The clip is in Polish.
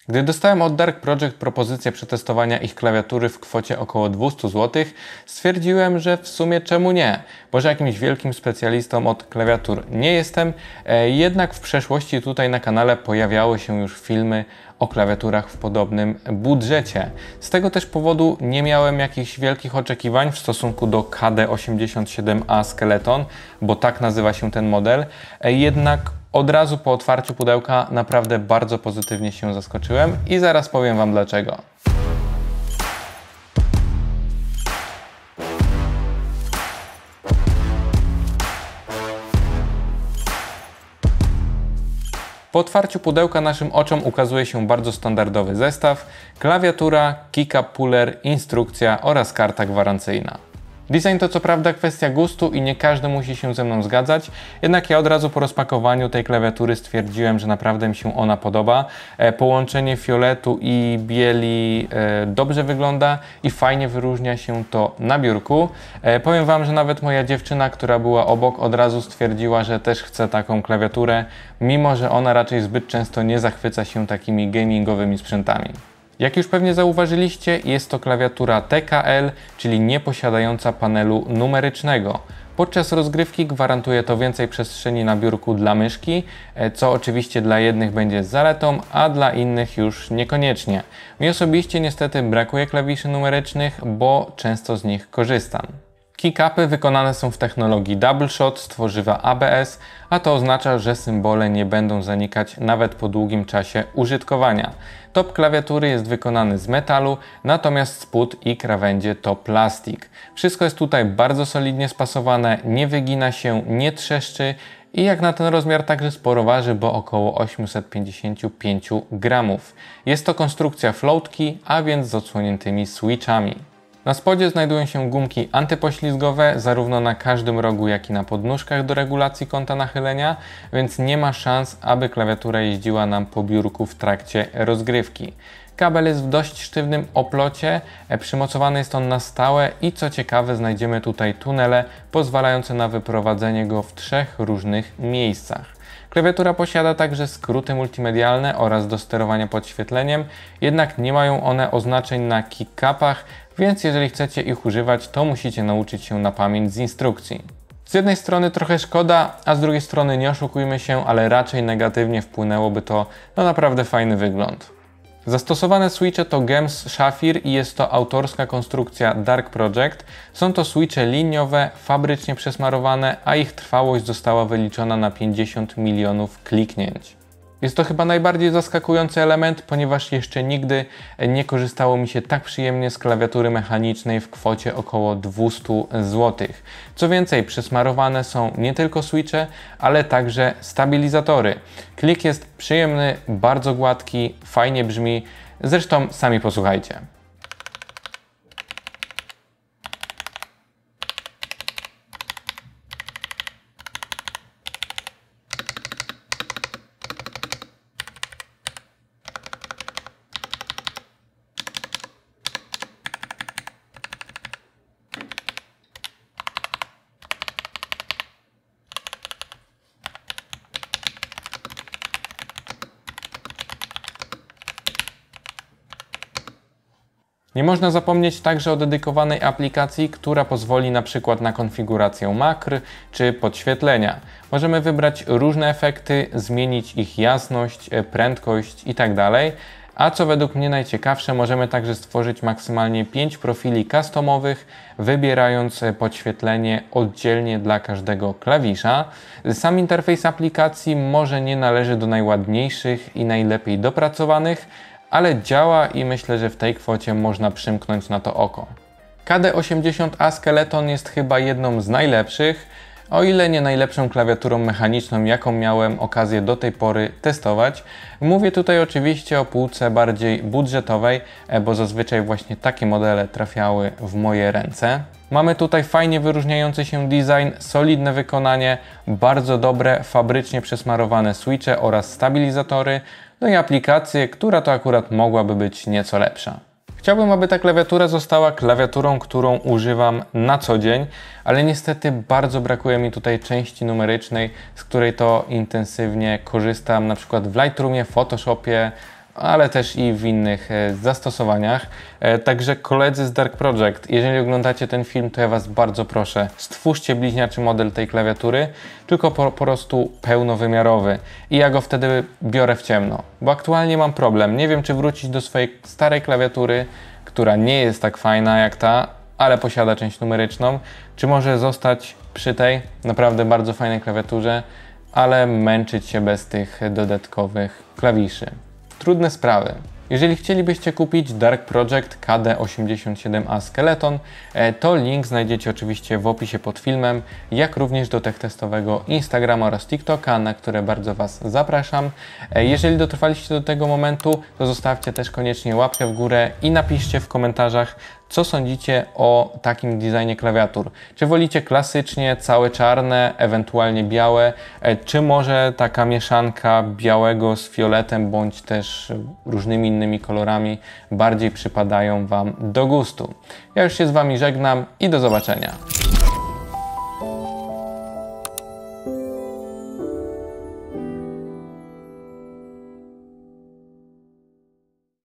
Gdy dostałem od Dark Project propozycję przetestowania ich klawiatury w kwocie około 200 zł, stwierdziłem, że w sumie czemu nie? Może jakimś wielkim specjalistą od klawiatur nie jestem, jednak w przeszłości tutaj na kanale pojawiały się już filmy o klawiaturach w podobnym budżecie. Z tego też powodu nie miałem jakichś wielkich oczekiwań w stosunku do KD87A Skeleton, bo tak nazywa się ten model, jednak od razu po otwarciu pudełka naprawdę bardzo pozytywnie się zaskoczyłem i zaraz powiem Wam dlaczego. Po otwarciu pudełka naszym oczom ukazuje się bardzo standardowy zestaw, klawiatura, keycap puller, instrukcja oraz karta gwarancyjna. Design to co prawda kwestia gustu i nie każdy musi się ze mną zgadzać, jednak ja od razu po rozpakowaniu tej klawiatury stwierdziłem, że naprawdę mi się ona podoba. Połączenie fioletu i bieli dobrze wygląda i fajnie wyróżnia się to na biurku. Powiem Wam, że nawet moja dziewczyna, która była obok, od razu stwierdziła, że też chce taką klawiaturę, mimo że ona raczej zbyt często nie zachwyca się takimi gamingowymi sprzętami. Jak już pewnie zauważyliście, jest to klawiatura TKL, czyli nie posiadająca panelu numerycznego. Podczas rozgrywki gwarantuje to więcej przestrzeni na biurku dla myszki, co oczywiście dla jednych będzie zaletą, a dla innych już niekoniecznie. Mi osobiście niestety brakuje klawiszy numerycznych, bo często z nich korzystam. Keycapy wykonane są w technologii Double Shot z tworzywa ABS, a to oznacza, że symbole nie będą zanikać nawet po długim czasie użytkowania. Top klawiatury jest wykonany z metalu, natomiast spód i krawędzie to plastik. Wszystko jest tutaj bardzo solidnie spasowane, nie wygina się, nie trzeszczy i jak na ten rozmiar także sporo waży, bo około 855 gramów. Jest to konstrukcja float key, a więc z odsłoniętymi switchami. Na spodzie znajdują się gumki antypoślizgowe zarówno na każdym rogu, jak i na podnóżkach do regulacji kąta nachylenia, więc nie ma szans, aby klawiatura jeździła nam po biurku w trakcie rozgrywki. Kabel jest w dość sztywnym oplocie, przymocowany jest on na stałe i co ciekawe znajdziemy tutaj tunele pozwalające na wyprowadzenie go w 3 różnych miejscach. Klawiatura posiada także skróty multimedialne oraz do sterowania podświetleniem, jednak nie mają one oznaczeń na keycapach, więc jeżeli chcecie ich używać, to musicie nauczyć się na pamięć z instrukcji. Z jednej strony trochę szkoda, a z drugiej strony nie oszukujmy się, ale raczej negatywnie wpłynęłoby to na naprawdę fajny wygląd. Zastosowane switche to Gems Saphir i jest to autorska konstrukcja Dark Project. Są to switche liniowe, fabrycznie przesmarowane, a ich trwałość została wyliczona na 50 milionów kliknięć. Jest to chyba najbardziej zaskakujący element, ponieważ jeszcze nigdy nie korzystało mi się tak przyjemnie z klawiatury mechanicznej w kwocie około 200 zł. Co więcej, przesmarowane są nie tylko switche, ale także stabilizatory. Klik jest przyjemny, bardzo gładki, fajnie brzmi, zresztą sami posłuchajcie. Nie można zapomnieć także o dedykowanej aplikacji, która pozwoli na przykład na konfigurację makr czy podświetlenia. Możemy wybrać różne efekty, zmienić ich jasność, prędkość itd. A co według mnie najciekawsze, możemy także stworzyć maksymalnie 5 profili customowych, wybierając podświetlenie oddzielnie dla każdego klawisza. Sam interfejs aplikacji może nie należy do najładniejszych i najlepiej dopracowanych, ale działa i myślę, że w tej kwocie można przymknąć na to oko. KD80A Skeleton jest chyba jedną z najlepszych, o ile nie najlepszą klawiaturą mechaniczną, jaką miałem okazję do tej pory testować. Mówię tutaj oczywiście o półce bardziej budżetowej, bo zazwyczaj właśnie takie modele trafiały w moje ręce. Mamy tutaj fajnie wyróżniający się design, solidne wykonanie, bardzo dobre, fabrycznie przesmarowane switche oraz stabilizatory, no i aplikację, która to akurat mogłaby być nieco lepsza. Chciałbym, aby ta klawiatura została klawiaturą, którą używam na co dzień, ale niestety bardzo brakuje mi tutaj części numerycznej, z której to intensywnie korzystam, na przykład w Lightroomie, Photoshopie, ale też i w innych zastosowaniach. Także koledzy z Dark Project, jeżeli oglądacie ten film, to ja Was bardzo proszę, stwórzcie bliźniaczy model tej klawiatury, tylko po prostu pełnowymiarowy i ja go wtedy biorę w ciemno, bo aktualnie mam problem, nie wiem czy wrócić do swojej starej klawiatury, która nie jest tak fajna jak ta, ale posiada część numeryczną, czy może zostać przy tej naprawdę bardzo fajnej klawiaturze, ale męczyć się bez tych dodatkowych klawiszy. Trudne sprawy. Jeżeli chcielibyście kupić Dark Project KD87A Skeleton, to link znajdziecie oczywiście w opisie pod filmem, jak również do testowego Instagrama oraz TikToka, na które bardzo Was zapraszam. Jeżeli dotrwaliście do tego momentu, to zostawcie też koniecznie łapkę w górę i napiszcie w komentarzach, co sądzicie o takim designie klawiatur. Czy wolicie klasycznie, całe czarne, ewentualnie białe, czy może taka mieszanka białego z fioletem, bądź też różnymi innymi kolorami bardziej przypadają Wam do gustu. Ja już się z Wami żegnam i do zobaczenia.